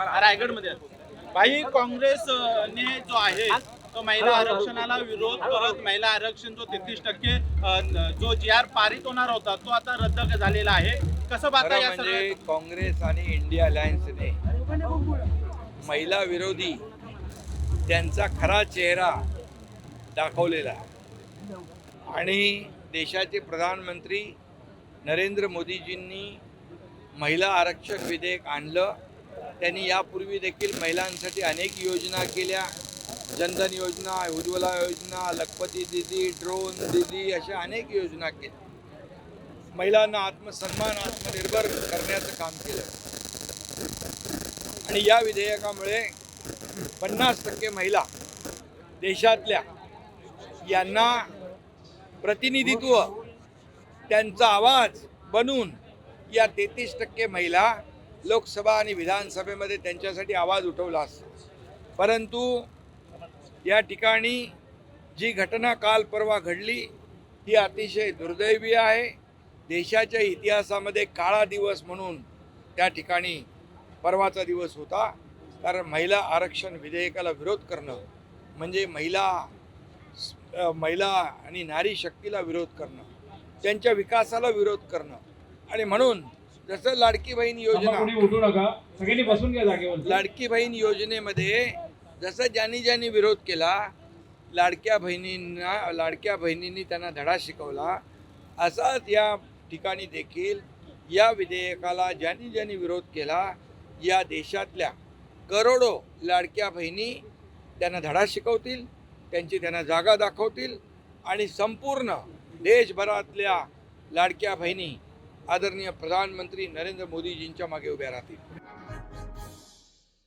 रायगडमध्ये भाई काँग्रेसने जो आहे तो महिला आरक्षणाला विरोध करत महिला आरक्षण जो 33% जो GR पारित होणार होता तो आता रद्द झालेला आहे. कसं पाहता या म्हणजे काँग्रेस आणि इंडिया अलायन्सने महिला विरोधी त्यांचा खरा चेहरा दाखवलेला आहे आणि देशाचे प्रधानमंत्री नरेंद्र मोदीजींनी महिला आरक्षण विधेयक आणलं. त्यांनी यापूर्वी देखील महिलांसाठी अनेक योजना केल्या. जनधन योजना, उज्ज्वला योजना, लखपती दीदी, ड्रोन दीदी अशा अनेक योजना केल्या. महिलांना आत्मसन्मान, आत्मनिर्भर करण्याचं काम केलं आणि या विधेयकामुळे 50% महिला देशातल्या यांना प्रतिनिधित्व, त्यांचा आवाज बनून या 33% महिला लोकसभा आणि विधानसभेमध्ये त्यांच्यासाठी आवाज उठवला असतो. परंतु या ठिकाणी जी घटना काल परवा घडली ही अतिशय दुर्दैवी आहे. देशाच्या इतिहासामध्ये काळा दिवस म्हणून त्या ठिकाणी परवाचा दिवस होता. कारण महिला आरक्षण विधेयकाला विरोध करणं म्हणजे महिला आणि नारी शक्तीला विरोध करणं, त्यांच्या विकासाला विरोध करणं. आणि म्हणून जसं लाडकी बहीण योजना, लाडकी बहीण योजनेमध्ये जसं ज्यांनी विरोध केला, लाडक्या बहिणींनी त्यांना धडा शिकवला, असाच या ठिकाणी देखील या विधेयकाला ज्यांनी विरोध केला, या देशातल्या करोडो लाडक्या बहिणी त्यांना धडा शिकवतील, त्यांना जागा दाखवतील आणि संपूर्ण देशभरातल्या लाडक्या बहिणी आदरणीय प्रधानमंत्री नरेंद्र मोदीजींच्या मागे उभ्या राहतील.